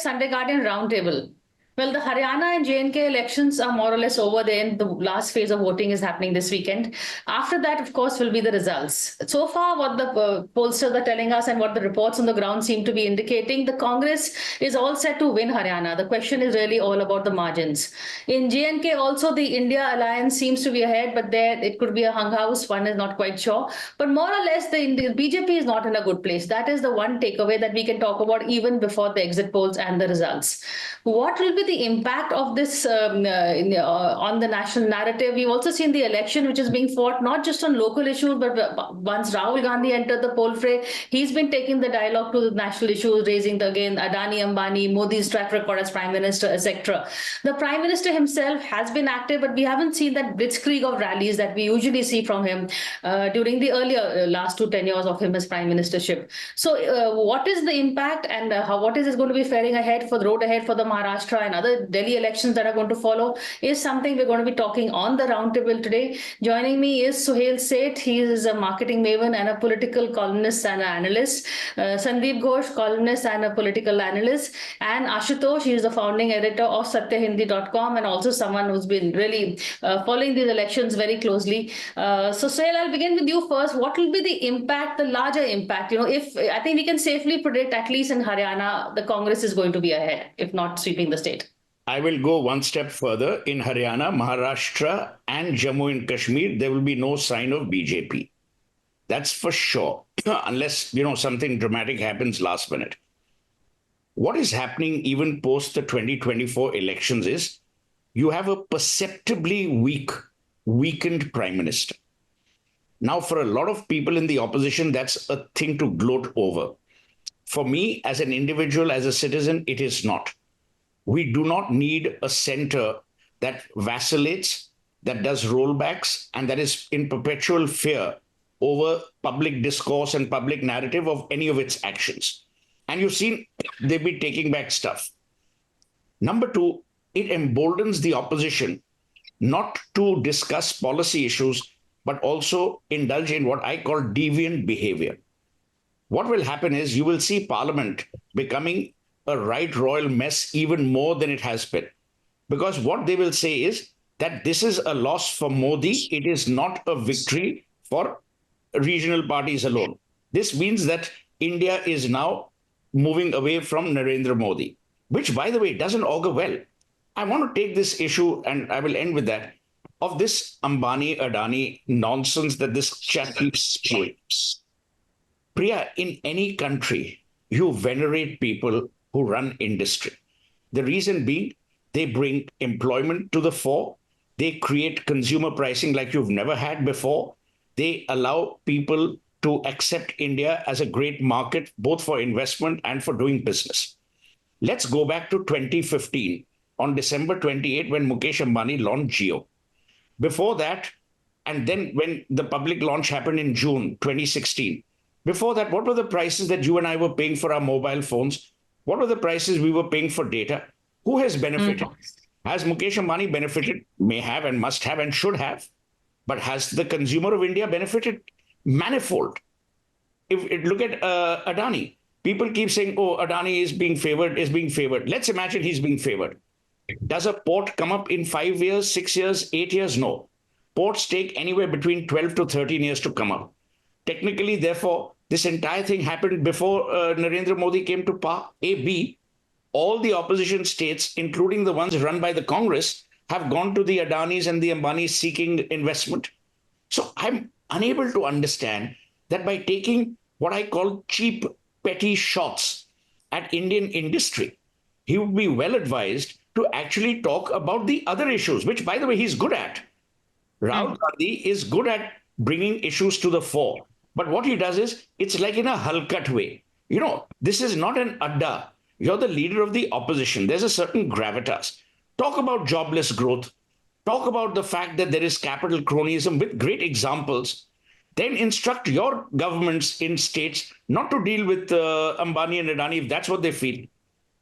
Sunday Guardian Roundtable. Well, the Haryana and J&K elections are more or less over there. The last phase of voting is happening this weekend. After that, of course, will be the results. So far, what the pollsters are telling us and what the reports on the ground seem to be indicating, the Congress is all set to win Haryana. The question is really all about the margins. In J&K, also, the India alliance seems to be ahead, but there it could be a hung house. One is not quite sure. But more or less, the BJP is not in a good place. That is the one takeaway that we can talk about even before the exit polls and the results. What will be the impact of this on the national narrative? We've also seen the election, which is being fought not just on local issues, but once Rahul Gandhi entered the poll fray, he's been taking the dialogue to the national issues, raising again Adani, Ambani, Modi's track record as prime minister, etc. The prime minister himself has been active, but we haven't seen that blitzkrieg of rallies that we usually see from him during the earlier last 10 years of him as prime ministership. So, what is the impact, and what is going to be faring ahead for the road ahead for the Maharashtra and other Delhi elections that are going to follow is something we're going to be talking on the roundtable today. Joining me is Suhel Seth. He is a marketing maven and a political columnist and an analyst. Sandip Ghose, columnist and a political analyst. And Ashutosh, he is the founding editor of satyahindi.com and also someone who's been really following these elections very closely. So Suhel, I'll begin with you first. What will be the impact, the larger impact? If I think we can safely predict, at least in Haryana, the Congress is going to be ahead, if not sweeping the state. I will go one step further. In Haryana, Maharashtra, and Jammu and Kashmir, there will be no sign of BJP. That's for sure, unless something dramatic happens last minute. What is happening even post the 2024 elections is you have a perceptibly weakened prime minister. Now, for a lot of people in the opposition, that's a thing to gloat over. For me, as an individual, as a citizen, it is not. We do not need a center that vacillates, that does rollbacks, and that is in perpetual fear over public discourse and public narrative of any of its actions. And you've seen they've been taking back stuff. Number two, it emboldens the opposition not to discuss policy issues, but also indulge in what I call deviant behavior. What will happen is you will see Parliament becoming a right royal mess even more than it has been. Because what they will say is that this is a loss for Modi. It is not a victory for regional parties alone. This means that India is now moving away from Narendra Modi, which, by the way, doesn't augur well. I want to take this issue, and I will end with that, of this Ambani, Adani nonsense that this chap keeps spewing. Priya, in any country, you venerate people who run industry. The reason being, they bring employment to the fore. They create consumer pricing like you've never had before. They allow people to accept India as a great market, both for investment and for doing business. Let's go back to 2015, on December 28, when Mukesh Ambani launched Jio. Before that, and then when the public launch happened in June 2016, before that, what were the prices that you and I were paying for our mobile phones? What were the prices we were paying for data? Who has benefited? Has Mukesh Ambani benefited? May have and must have and should have. But has the consumer of India benefited? Manifold. Look at Adani. People keep saying, oh, Adani is being favored. Let's imagine he's being favored. Does a port come up in 5 years, 6 years, 8 years? No. Ports take anywhere between 12 to 13 years to come up. Technically, therefore, this entire thing happened before Narendra Modi came to power. A, B, all the opposition states, including the ones run by the Congress, have gone to the Adanis and the Ambanis seeking investment. So I'm unable to understand that by taking what I call cheap, petty shots at Indian industry, he would be well advised to actually talk about the other issues, which, by the way, he's good at. Rahul Gandhi is good at bringing issues to the fore. But what he does is, it's like in a halkat way. This is not an adda. You're the leader of the opposition. There's a certain gravitas. Talk about jobless growth. Talk about the fact that there is capital cronyism with great examples. Then instruct your governments in states not to deal with Ambani and Adani if that's what they feel.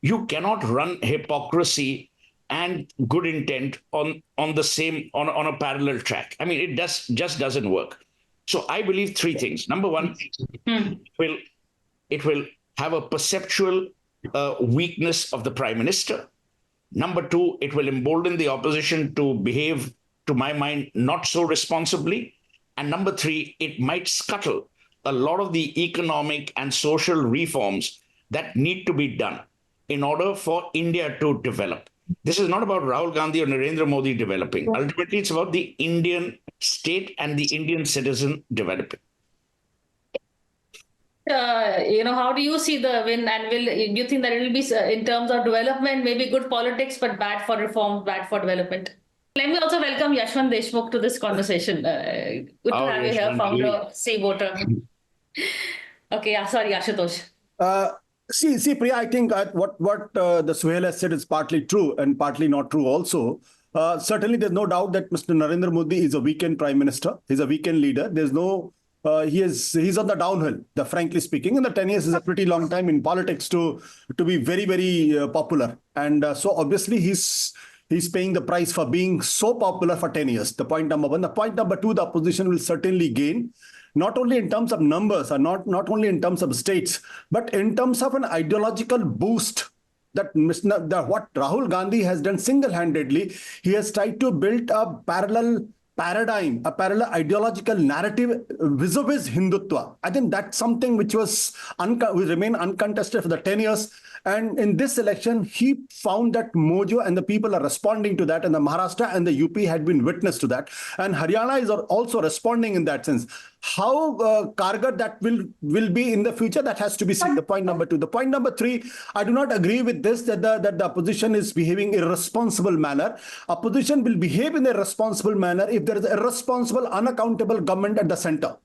You cannot run hypocrisy and good intent on a parallel track. I mean, it just doesn't work. So I believe three things. Number one, it will have a perceptual weakness of the prime minister. Number two, it will embolden the opposition to behave, to my mind, not so responsibly. And number three, it might scuttle a lot of the economic and social reforms that need to be done in order for India to develop. This is not about Rahul Gandhi or Narendra Modi developing. Ultimately, it's about the Indian state and the Indian citizen developing. How do you see the win, and do you think that it will be in terms of development, maybe good politics, but bad for reform, bad for development? Let me also welcome Yashwant Deshmukh to this conversation. Good to have you here, founder, Say Voter. Okay, yeah, sorry, Ashutosh. See, Priya, I think what the Suhel has said is partly true and partly not true also. Certainly, there's no doubt that Mr. Narendra Modi is a weekend prime minister. He's a weekend leader. There's no he's on the downhill, frankly speaking. And the 10 years is a pretty long time in politics to be very, very popular. And so obviously he's paying the price for being so popular for 10 years. The point number one. The point number two, the opposition will certainly gain, not only in terms of numbers or not only in terms of states, but in terms of an ideological boost. That what Rahul Gandhi has done single-handedly, he has tried to build a parallel paradigm, a parallel ideological narrative vis-a-vis Hindutva. I think that's something which will remain uncontested for the 10 years. And in this election, he found that mojo, and the people are responding to that. And the Maharashtra and the UP had been witness to that. And Haryana is also responding in that sense. How Kargar that will be in the future, that has to be seen. The point number two. The point number three, I do not agree with this, that the opposition is behaving in a irresponsible manner. Opposition will behave in a responsible manner if there is a irresponsible, unaccountable government at the center.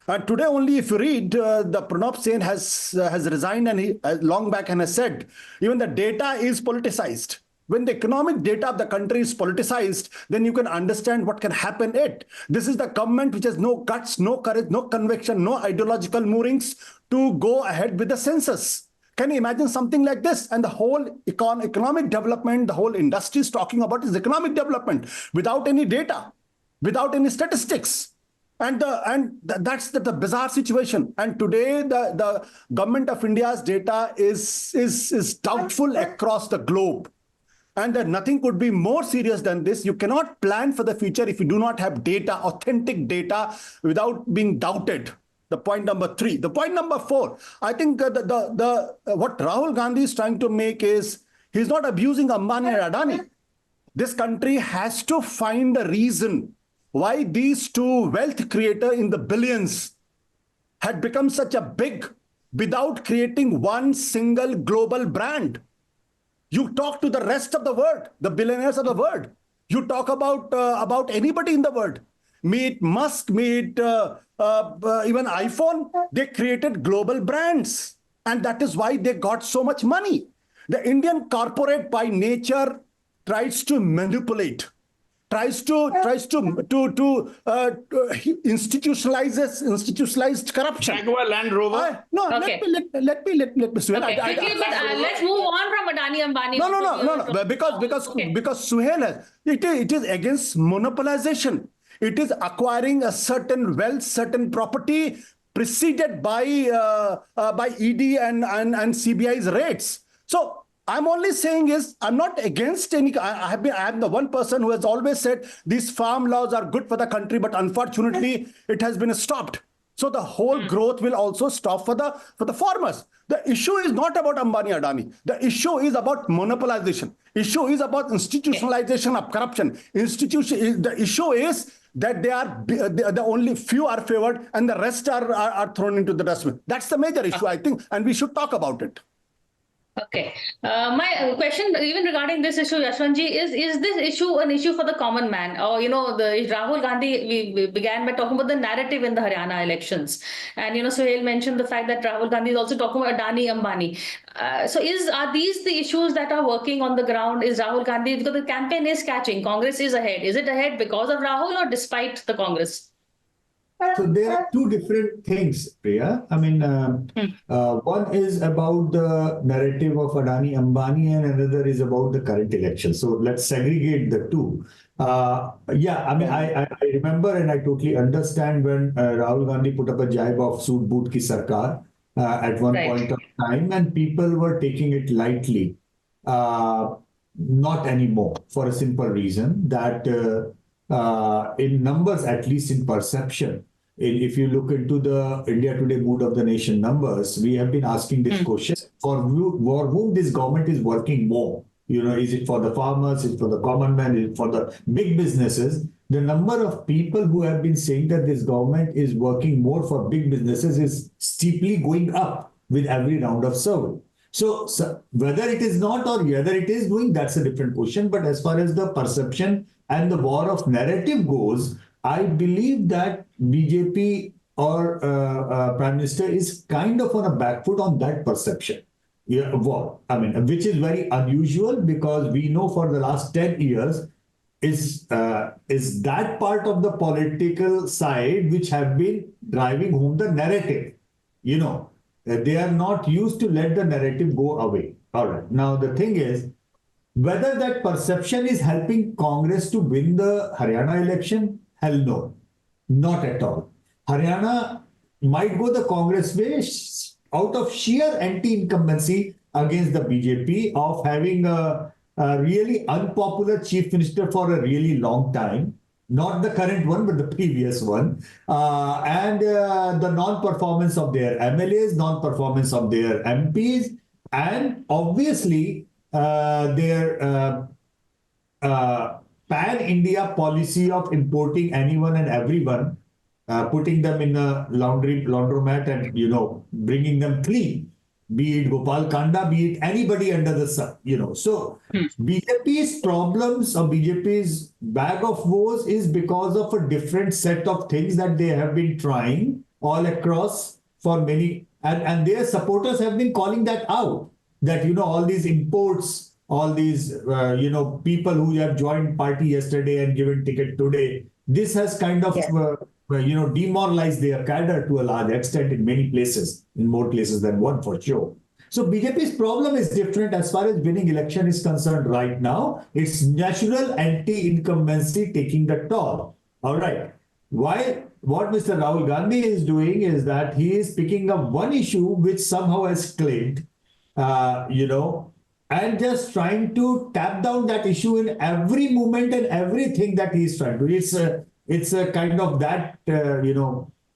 And today only, if you read, the Pranab Sen has resigned, and he long back and has said, even the data is politicized. When the economic data of the country is politicized, then you can understand what can happen. This is the government which has no guts, no courage, no conviction, no ideological moorings to go ahead with the census. Can you imagine something like this? And the whole economic development, the whole industry is talking about is economic development without any data, without any statistics. And that's the bizarre situation. And today, the government of India's data is doubtful across the globe. And nothing could be more serious than this. You cannot plan for the future if you do not have data, authentic data, without being doubted. The point number three. The point number four, I think what Rahul Gandhi is trying to make is, he's not abusing Ambani and Adani. This country has to find a reason why these two wealth creators in the billions had become such a big, without creating one single global brand. You talk to the rest of the world, the billionaires of the world. You talk about anybody in the world. Meet Musk, meet even iPhone. They created global brands, and that is why they got so much money. The Indian corporate by nature tries to manipulate, tries to institutionalized corruption. Jaguar Land Rover. No, okay. let me. Okay, quickly, but let's move on from Adani Ambani. No. Because Suhel, it is against monopolization. It is acquiring a certain wealth, certain property preceded by ED and CBI's raids. So I'm only saying is, I'm not against any. I am the one person who has always said these farm laws are good for the country, but unfortunately it has been stopped. So the whole growth will also stop for the farmers. The issue is not about Ambani Adani. The issue is about monopolization. Issue is about institutionalization of corruption. The issue is that the only few are favored and the rest are thrown into the dustbin. That's the major issue, I think, and we should talk about it. Okay. My question, even regarding this issue, Yashwantji, is this issue an issue for the common man? Or, the Rahul Gandhi, we began by talking about the narrative in the Haryana elections. And, Suhel mentioned the fact that Rahul Gandhi is also talking about Adani, Ambani. So are these the issues that are working on the ground? Is Rahul Gandhi, because the campaign is catching, Congress is ahead. Is it ahead because of Rahul or despite the Congress? So there are two different things, Priya. I mean, one is about the narrative of Adani Ambani and another is about the current election. So let's segregate the two. I remember and I totally understand when Rahul Gandhi put up a jibe of Soot Boot Ki Sarkar. at one Right. point of time, and people were taking it lightly. Not anymore, for a simple reason that in numbers, at least in perception, if you look into the India Today Mood of the Nation numbers, we have been asking this question for whom this government is working more. Is it for the farmers? Is it for the common man? Is it for the big businesses? The number of people who have been saying that this government is working more for big businesses is steeply going up with every round of survey. So whether it is not or whether it is doing, that's a different question. But as far as the perception and the war of narrative goes, I believe that BJP or Prime Minister is kind of on a back foot on that perception. Yeah, war. I mean, which is very unusual because we know for the last 10 years is that part of the political side which have been driving home the narrative. They are not used to let the narrative go away. All right. Now, the thing is, whether that perception is helping Congress to win the Haryana election, hell no, not at all. Haryana might go the Congress way out of sheer anti-incumbency against the BJP of having a really unpopular chief minister for a really long time. Not the current one, but the previous one. And the non-performance of their MLAs, non-performance of their MPs, and obviously their pan-India policy of importing anyone and everyone, putting them in a laundromat and, bringing them clean. Be it Gopal Kanda, be it anybody under the sun, So BJP's problems or BJP's bag of woes is because of a different set of things that they have been trying all across for many, and their supporters have been calling that out, that, all these imports, all these, people who have joined party yesterday and given ticket today, this has kind of, demoralized their cadre to a large extent in many places, in more places than one for sure. So BJP's problem is different as far as winning election is concerned right now. It's natural anti-incumbency taking the toll. All right. Why? What Mr. Rahul Gandhi is doing is that he is picking up one issue which somehow has claimed, and just trying to tap down that issue in every moment and everything that he's trying to. It's a kind of that,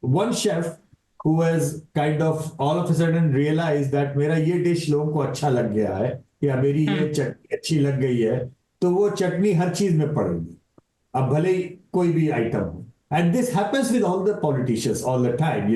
one chef who has kind of all of a sudden realized that मेरा ये dish लोगों को अच्छा लग गया है या मेरी ये चटनी अच्छी लग गई है तो वो चटनी हर चीज में पड़ेगी अब भले ही कोई भी आइटम हो. And this happens with all the politicians all the time.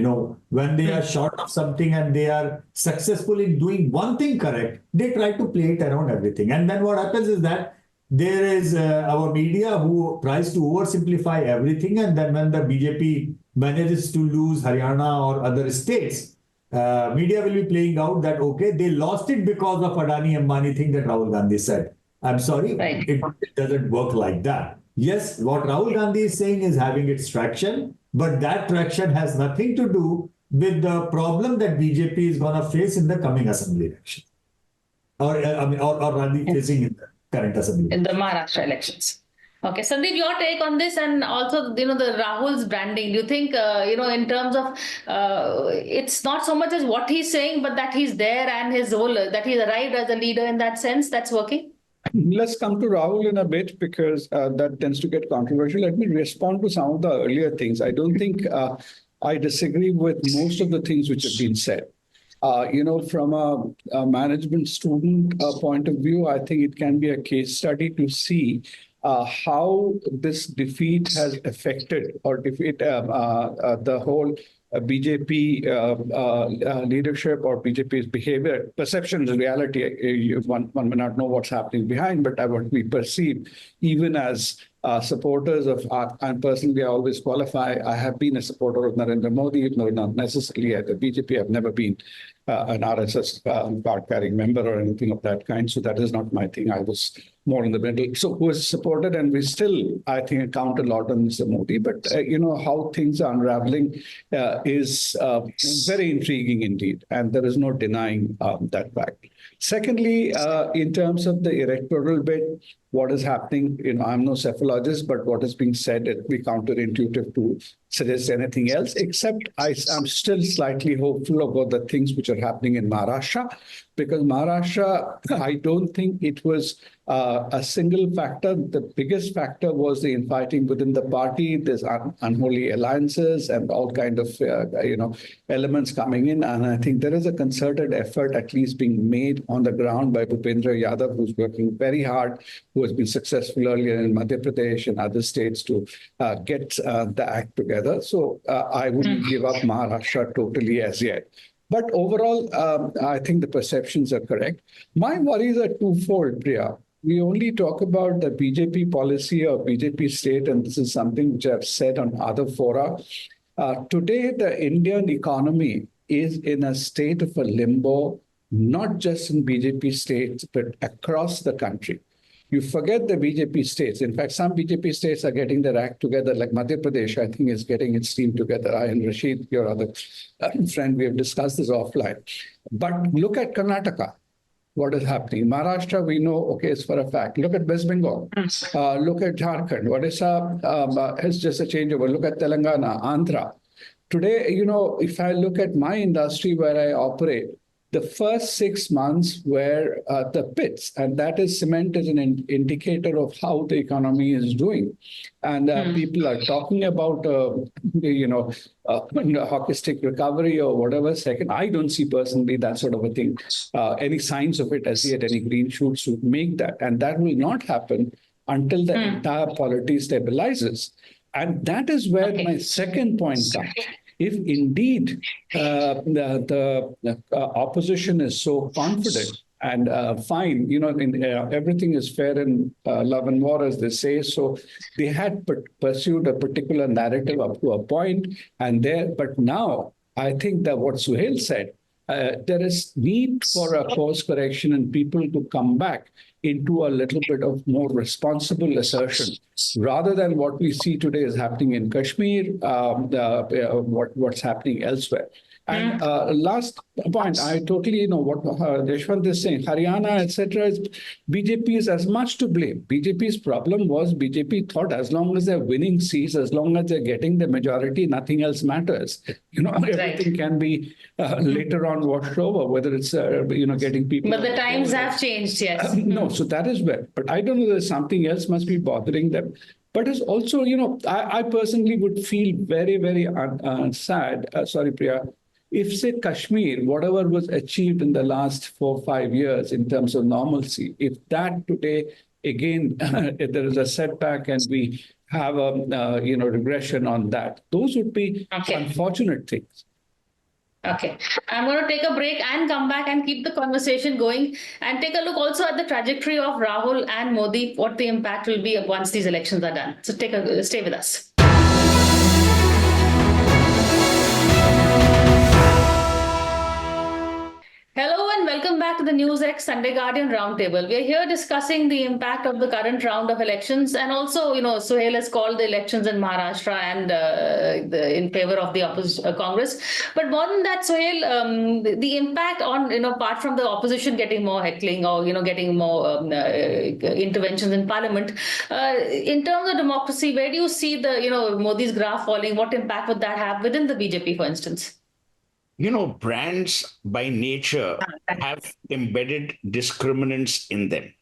When they are short of something and they are successful in doing one thing correct, they try to play it around everything. And then what happens is that there is our media who tries to oversimplify everything. And then when the BJP manages to lose Haryana or other states, media will be playing out that, okay, they lost it because of Adani Ambani thing that Rahul Gandhi said. I'm sorry, Right. It doesn't work like that. Yes, what Rahul Gandhi is saying is having its traction, but that traction has nothing to do with the problem that BJP is going to face in the coming assembly election. Or rather facing in the current assembly. In the Maharashtra elections. Okay, Sandip, your take on this, and also, the Rahul's branding. Do you think, in terms of, it's not so much as what he's saying, but that he's there and his role, that he's arrived as a leader in that sense, that's working? Let's come to Rahul in a bit because that tends to get controversial. Let me respond to some of the earlier things. I don't think I disagree with most of the things which have been said. From a management student point of view, I think it can be a case study to see how this defeat has affected the whole BJP leadership or BJP's behavior. Perception is reality. One may not know what's happening behind, but what we perceive, even as supporters of, and personally, I always qualify, I have been a supporter of Narendra Modi, no, not necessarily at the BJP. I've never been an RSS card-carrying member or anything of that kind. So that is not my thing. I was more in the middle. So who is supported, and we still, I think, count a lot on Mr. Modi. But, how things are unraveling is very intriguing indeed. And there is no denying that fact. Secondly, in terms of the electoral bit, what is happening, I'm no cephalologist, but what is being said, it be counterintuitive to suggest anything else, except I'm still slightly hopeful about the things which are happening in Maharashtra, because Maharashtra, I don't think it was a single factor. The biggest factor was the infighting within the party. There's unholy alliances and all kind of, elements coming in. And I think there is a concerted effort at least being made on the ground by Bhupendra Yadav, who's working very hard, who has been successful earlier in Madhya Pradesh and other states to get the act together. So I wouldn't give up Maharashtra totally as yet. But overall, I think the perceptions are correct. My worries are twofold, Priya. We only talk about the BJP policy or BJP state, and this is something which I've said on other fora. Today, the Indian economy is in a state of a limbo, not just in BJP states, but across the country. You forget the BJP states. In fact, some BJP states are getting their act together, like Madhya Pradesh, I think, is getting its team together. I and Rashid, your other friend, we have discussed this offline. But look at Karnataka. What is happening? Maharashtra, we know, okay, it's for a fact. Look at West Bengal. Look at Jharkhand. Odisha is just a changeover. Look at Telangana, Andhra. Today, if I look at my industry where I operate, the first 6 months were the pits, and that is cement is an indicator of how the economy is doing. And people are talking about, hockey stick recovery or whatever. Second, I don't see personally that sort of a thing, any signs of it as yet, any green shoots would make that. And that will not happen until the entire polity stabilizes. And that is where my second point comes. If indeed the opposition is so confident and fine, everything is fair in love and war, as they say. So they had pursued a particular narrative up to a point, but now I think that what Suhel said, there is need for a course correction and people to come back into a little bit of more responsible assertion, rather than what we see today is happening in Kashmir, what's happening elsewhere. And last point, I totally know what Yashwant is saying. Haryana, etc. BJP is as much to blame. BJP's problem was BJP thought as long as they're winning seats, as long as they're getting the majority, nothing else matters. Everything can be later on washed over, whether it's getting people. But the times have changed, yes. No, so that is where. But I don't know, there's something else must be bothering them. But it's also, I personally would feel very, very sad. Sorry, Priya. If, say, Kashmir, whatever was achieved in the last 4 or 5 years in terms of normalcy, if that today, again, if there is a setback and we have a regression on that, those would be unfortunate things. Okay, I'm going to take a break and come back and keep the conversation going and take a look also at the trajectory of Rahul and Modi, what the impact will be once these elections are done. So stay with us. Hello and welcome back to the Newsx Sunday Guardian Roundtable. We are here discussing the impact of the current round of elections, and also, Suhel has called the elections in Maharashtra and in favor of the Congress. But more than that, Suhel, the impact on, apart from the opposition getting more heckling or, getting more interventions in parliament, in terms of democracy, where do you see the, Modi's graph falling? What impact would that have within the BJP, for instance? Brands by nature have embedded discriminants in them.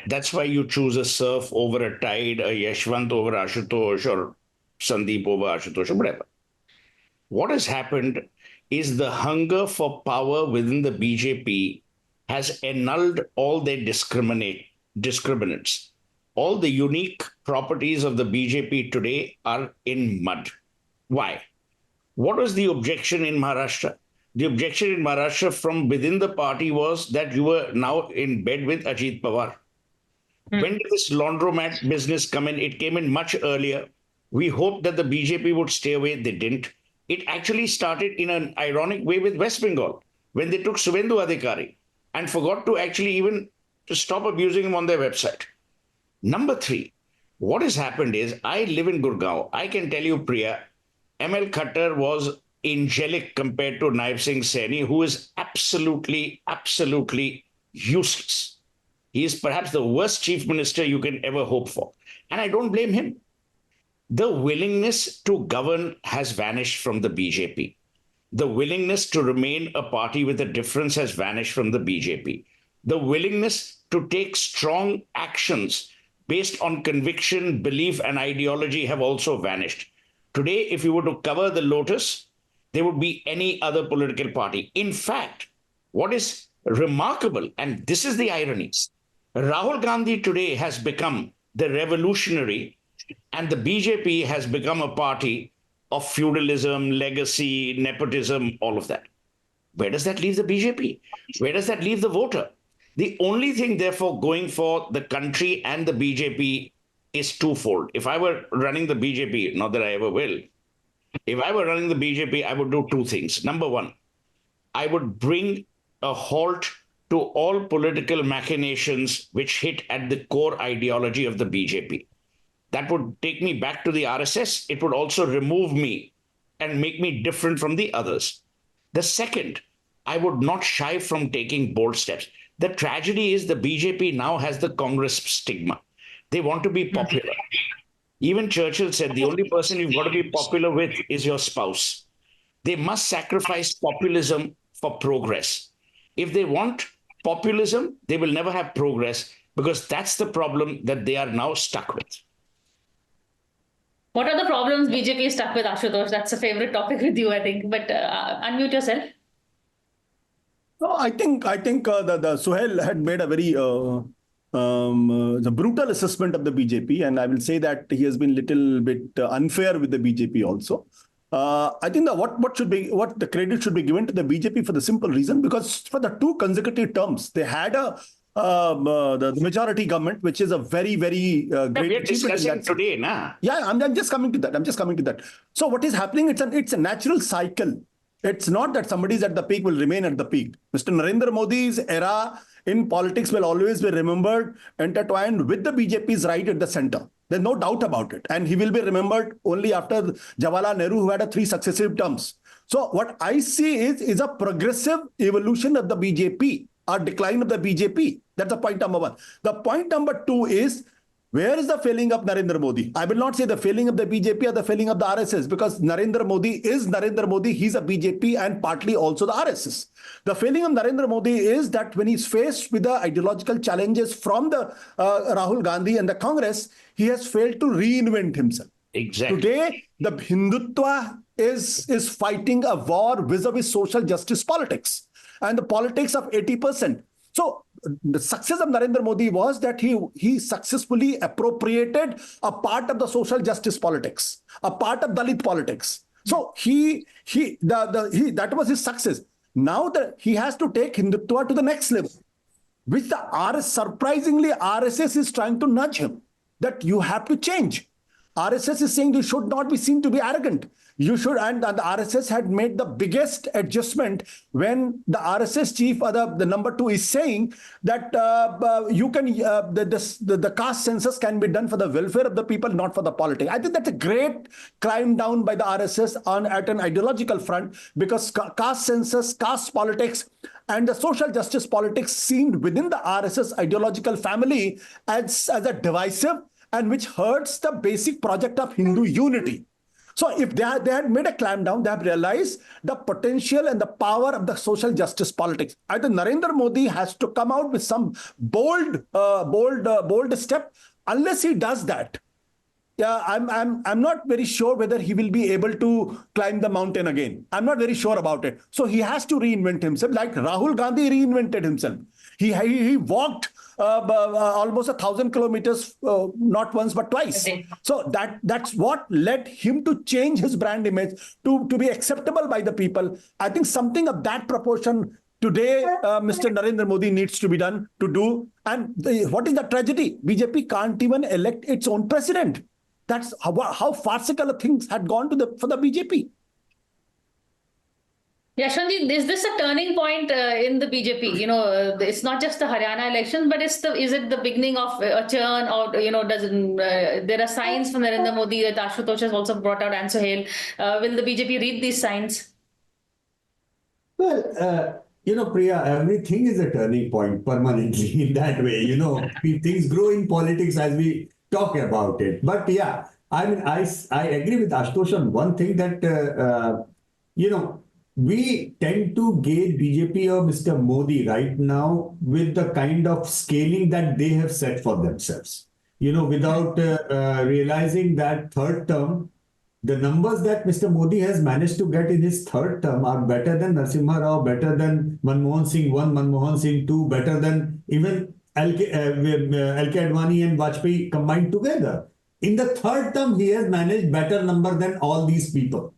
That's why you choose a Surf over a Tide, a Yashwant over Ashutosh, or Sandip over Ashutosh, or whatever. What has happened is the hunger for power within the BJP has annulled all their discriminants. All the unique properties of the BJP today are in mud. Why? What was the objection in Maharashtra? The objection in Maharashtra from within the party was that you were now in bed with Ajit Pawar. When did this laundromat business come in? It came in much earlier. We hoped that the BJP would stay away. They didn't. It actually started in an ironic way with West Bengal, when they took Suvendu Adhikari and forgot to actually even to stop abusing him on their website. Number 3, what has happened is, I live in Gurgaon. I can tell you, Priya, ML Khattar was angelic compared to Naib Singh Saini, who is absolutely useless. He is perhaps the worst chief minister you can ever hope for. And I don't blame him. The willingness to govern has vanished from the BJP. The willingness to remain a party with a difference has vanished from the BJP. The willingness to take strong actions based on conviction, belief, and ideology have also vanished. Today, if you were to cover the lotus, there would be any other political party. In fact, what is remarkable, and this is the irony, Rahul Gandhi today has become the revolutionary, and the BJP has become a party of feudalism, legacy, nepotism, all of that. Where does that leave the BJP? Where does that leave the voter? The only thing, therefore, going for the country and the BJP is twofold. If I were running the BJP, not that I ever will, if I were running the BJP, I would do two things. Number one, I would bring a halt to all political machinations which hit at the core ideology of the BJP. That would take me back to the RSS. It would also remove me and make me different from the others. The second, I would not shy from taking bold steps. The tragedy is the BJP now has the Congress stigma. They want to be popular. Even Churchill said the only person you've got to be popular with is your spouse. They must sacrifice populism for progress. If they want populism, they will never have progress, because that's the problem that they are now stuck with. What are the problems BJP is stuck with, Ashutosh? That's a favorite topic with you, I think. But unmute yourself. No, I think the Suhel had made a very the brutal assessment of the BJP, and I will say that he has been little bit unfair with the BJP also. I think that what the credit should be given to the BJP for the simple reason, because for the 2 consecutive terms they had the majority government, which is a very, very great We are achievement. discussing today, na? Yeah, I'm just coming to that. So what is happening? It's a natural cycle. It's not that somebody is at the peak will remain at the peak. Mr. Narendra Modi's era in politics will always be remembered, intertwined with the BJP's right at the center. There's no doubt about it. And he will be remembered only after Jawaharlal Nehru, who had 3 successive terms. So what I see is a progressive evolution of the BJP, or decline of the BJP. That's the point number 1. The point number 2 is, where is the failing of Narendra Modi? I will not say the failing of the BJP or the failing of the RSS, because Narendra Modi is Narendra Modi. He's a BJP and partly also the RSS. The failing of Narendra Modi is that when he's faced with the ideological challenges from the Rahul Gandhi and the Congress, he has failed to reinvent himself. Exactly. Today, the Hindutva is fighting a war vis-a-vis social justice politics and the politics of 80%. So the success of Narendra Modi was that he successfully appropriated a part of the social justice politics, a part of Dalit politics. So that was his success. Now that he has to take Hindutva to the next level, which surprisingly RSS is trying to nudge him, that you have to change. RSS is saying you should not be seen to be arrogant. You should, and the RSS had made the biggest adjustment when the RSS chief, or the number 2, is saying that the caste census can be done for the welfare of the people, not for the politics. I think that's a great climb down by the RSS at an ideological front, because caste census, caste politics, and the social justice politics seen within the RSS ideological family as a divisive and which hurts the basic project of Hindu unity. So if they had made a clamp down, they have realized the potential and the power of the social justice politics. Either Narendra Modi has to come out with some bold step. Unless he does that, I'm not very sure whether he will be able to climb the mountain again. I'm not very sure about it. So he has to reinvent himself, like Rahul Gandhi reinvented himself. He walked almost 1,000 kilometers, not once but twice. Okay. So that's what led him to change his brand image to be acceptable by the people. I think something of that proportion today, Mr. Narendra Modi needs to be done to do. And what is the tragedy? BJP can't even elect its own president. That's how farcical things had gone for the BJP. Yashwant, is this a turning point in the BJP? It's not just the Haryana election, but is it the beginning of a churn, or there are signs from Narendra Modi that Ashutosh has also brought out, and Suhel. Will the BJP read these signs? Well, Priya, everything is a turning point permanently in that way. Things grow in politics as we talk about it. But yeah, I mean, I agree with Ashutosh on one thing that, we tend to gauge BJP or Mr. Modi right now with the kind of scaling that they have set for themselves. Without realizing that third term, the numbers that Mr. Modi has managed to get in his third term are better than Narasimha Rao, better than Manmohan Singh 1, Manmohan Singh 2, better than even LK Advani and Vajpayee combined together. In the third term, he has managed better number than all these people.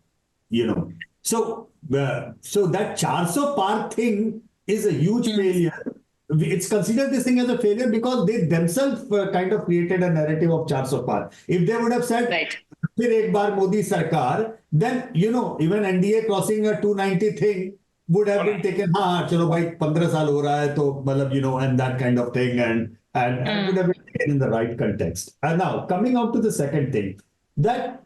So that 400 par thing is a huge failure. It's considered this thing as a failure because they themselves kind of created a narrative of 400 par. If they would have said, Right. फिर एक बार Modi Sarkar, then even NDA crossing a 290 thing would have been taken. हाँ चलो भाई 15 साल हो रहा है तो मतलब and that kind of thing and would have been taken in the right context. And now coming out to the second thing, that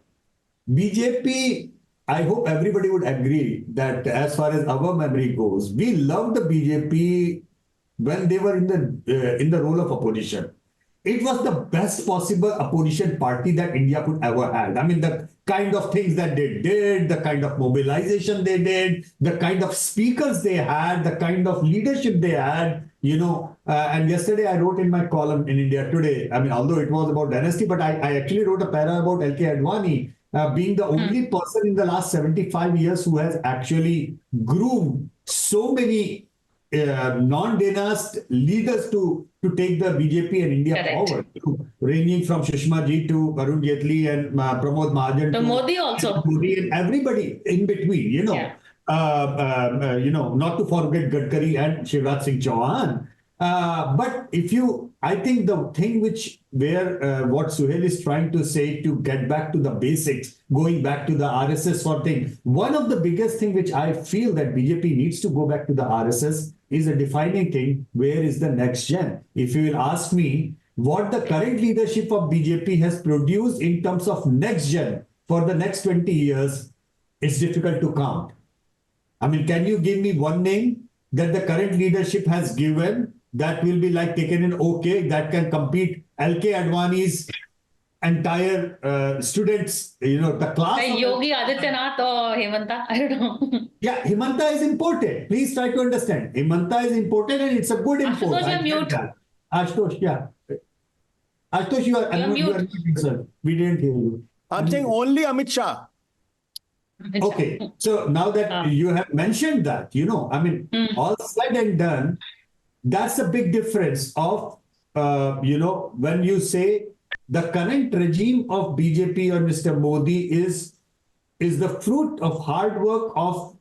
BJP, I hope everybody would agree that as far as our memory goes, we loved the BJP when they were in the role of opposition. It was the best possible opposition party that India could ever have. I mean, the kind of things that they did, the kind of mobilization they did, the kind of speakers they had, the kind of leadership they had, and yesterday I wrote in my column in India Today, I mean, although it was about dynasty, but I actually wrote a para about LK Advani being the only person in the last 75 years who has actually groomed so many non-dynast leaders to take the BJP and India Correct. forward, ranging from Sushma Ji to Arun Jaitley and Pramod Mahajan To Modi also. Modi and everybody in between, Yeah. not to forget Gadkari and Shivraj Singh Chauhan. But I think the thing what Suhel is trying to say to get back to the basics, going back to the RSS for thing, one of the biggest thing which I feel that BJP needs to go back to the RSS is a defining thing. Where is the next gen? If you will ask me what the current leadership of BJP has produced in terms of next gen for the next 20 years, it's difficult to count. I mean, can you give me one name that the current leadership has given that will be like taken in okay, that can compete LK Advani's entire students, the class. Like of Yogi Adityanath or Hemanta, I don't know. Yeah, Himanta is important. Please try to understand. Himanta is important and it's a good import. Ashutosh, you're mute. Ashutosh, yeah. Ashutosh, you are mute. sir. We didn't hear you. I'm saying only Amit Shah. Okay, so now that you have mentioned that, I mean, all said and done, that's a big difference of, when you say the current regime of BJP or Mr. Modi is the fruit of hard work of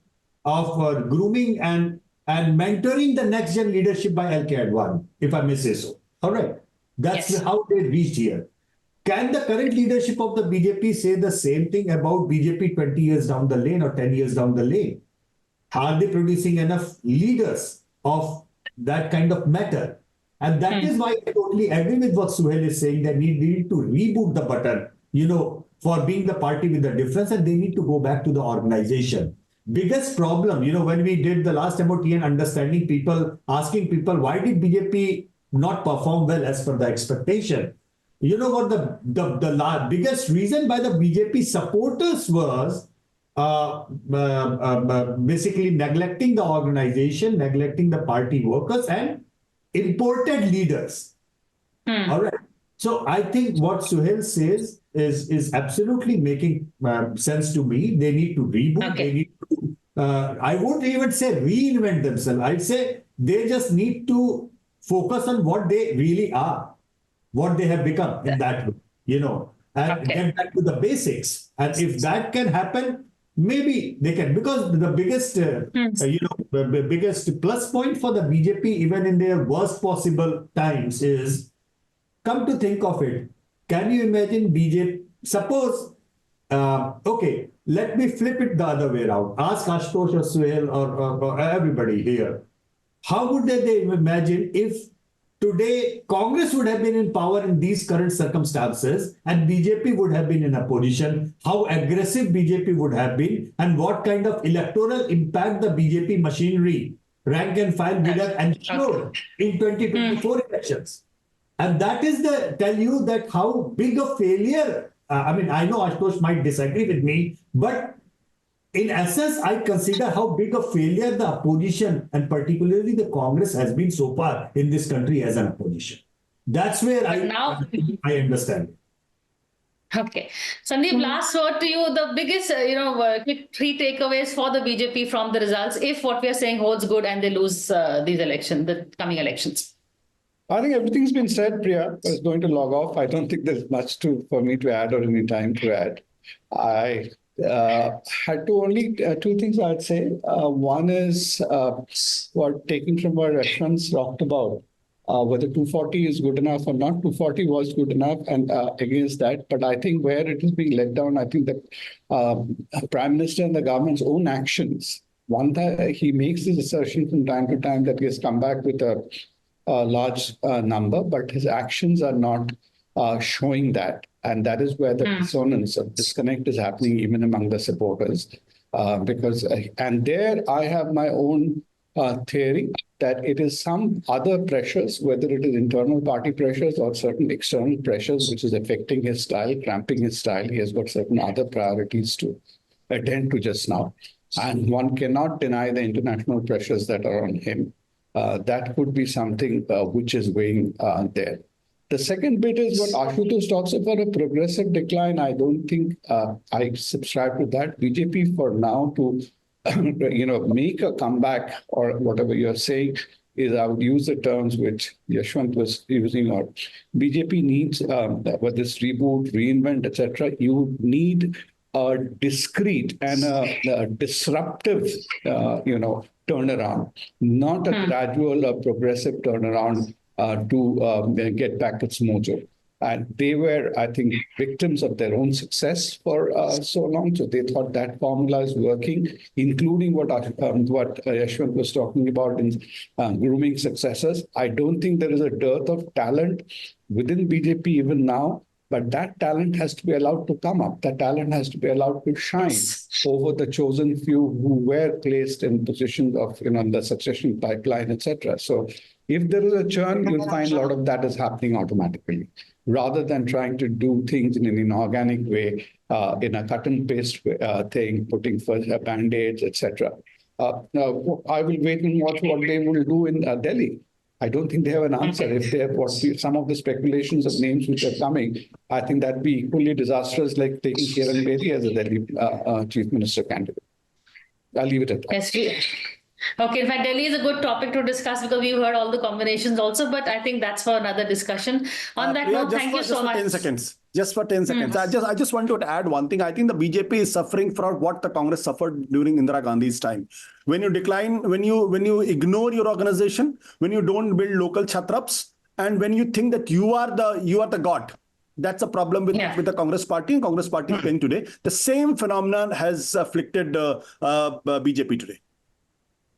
grooming and mentoring the next gen leadership by LK Advani, if I may say so. All right, that's Yes. how they reached here. Can the current leadership of the BJP say the same thing about BJP 20 years down the lane or 10 years down the lane? Are they producing enough leaders of that kind of matter? And that is why I totally agree with what Suhel is saying, that we need to reboot the button, for being the party with the difference, and they need to go back to the organization. Biggest problem, when we did the last MOT and understanding people, asking people, why did BJP not perform well as per the expectation? You know what the biggest reason by the BJP supporters was basically neglecting the organization, neglecting the party workers and imported leaders. All right. So I think what Suhel says is absolutely making sense to me. They need to reboot. Okay. They need to, I wouldn't even say reinvent themselves. I'd say they just need to focus on what they really are, what they have become in that way, and get back to the basics. And if that can happen, maybe they can, because the biggest, the biggest plus point for the BJP, even in their worst possible times, is, come to think of it, can you imagine BJP, suppose, okay, let me flip it the other way around. Ask Ashutosh or Suhel or everybody here. How would they imagine if today Congress would have been in power in these current circumstances and BJP would have been in a position, how aggressive BJP would have been and what kind of electoral impact the BJP machinery rank and file bidder ensured in 2024 elections. And that is tell you that how big a failure, I mean, I know Ashutosh might disagree with me, but in essence, I consider how big a failure the opposition and particularly the Congress has been so far in this country as an opposition. That's where I understand. Okay. Sandeep, last word to you. The biggest, quick 3 takeaways for the BJP from the results, if what we are saying holds good and they lose these elections, the coming elections. I think everything's been said, Priya. I was going to log off. I don't think there's much for me to add or any time to add. I had to only 2 things I'd say. One is what taking from what Yashwant talked about, whether 240 is good enough or not. 240 was good enough and against that. But I think where it is being let down, I think the Prime Minister and the government's own actions. One that he makes this assertion from time to time that he has come back with a large number, but his actions are not showing that. And that is where the dissonance or disconnect is happening even among the supporters. And there I have my own theory that it is some other pressures, whether it is internal party pressures or certain external pressures, which is affecting his style, cramping his style. He has got certain other priorities to attend to just now. And one cannot deny the international pressures that are on him. That could be something which is weighing there. The second bit is what Ashutosh talks about, a progressive decline. I don't think I subscribe to that. BJP for now to make a comeback or whatever you're saying is, I would use the terms which Yashwant was using, or BJP needs, whether it's reboot, reinvent, etc. You need a discrete and a disruptive, turnaround, not a gradual or progressive turnaround to get back its mojo. And they were, I think, victims of their own success for so long. So they thought that formula is working, including what Yashwant was talking about in grooming successors. I don't think there is a dearth of talent within BJP even now, but that talent has to be allowed to come up. That talent has to be allowed to shine over the chosen few who were placed in positions of, in the succession pipeline, etc. So if there is a churn, you'll find a lot of that is happening automatically, rather than trying to do things in an inorganic way, in a cut and paste thing, putting first band-aids, etc. Now, I will wait and watch what they will do in Delhi. I don't think they have an answer. If they have some of the speculations of names which are coming, I think that'd be equally disastrous, like taking Kiran Bedi as a Delhi chief minister candidate. I'll leave it at that. Yes, okay, in fact, Delhi is a good topic to discuss because we've heard all the combinations also, but I think that's for another discussion. On that note, thank you so much. 10 seconds. Just for 10 seconds. I just want to add one thing. I think the BJP is suffering from what the Congress suffered during Indira Gandhi's time. When you decline, when you ignore your organization, when you don't build local chhatraps, and when you think that you are the god. That's a problem with the Congress party, and Congress party is playing today. The same phenomenon has afflicted BJP today.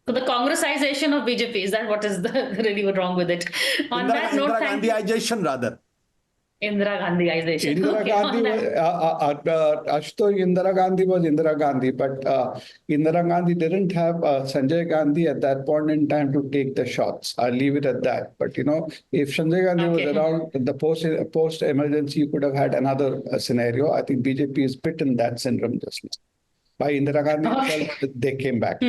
So the Congressization of BJP, is that what is really wrong with it? On that note, Indira Gandhiization rather. Indira Gandhiization. Indira Gandhi Ashutosh, Indira Gandhi was Indira Gandhi, but Indira Gandhi didn't have Sanjay Gandhi at that point in time to take the shots. I'll leave it at that. But if Sanjay Gandhi was around the post emergency, you could have had another scenario. I think BJP is bit in that syndrome just now. By Indira Gandhi, they came back.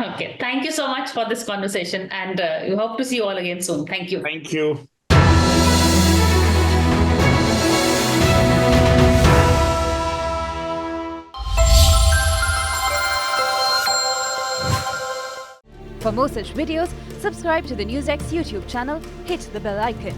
Okay, thank you so much for this conversation, and we hope to see you all again soon. Thank you. Thank you. For more such videos, subscribe to the Newsx YouTube channel, hit the bell icon.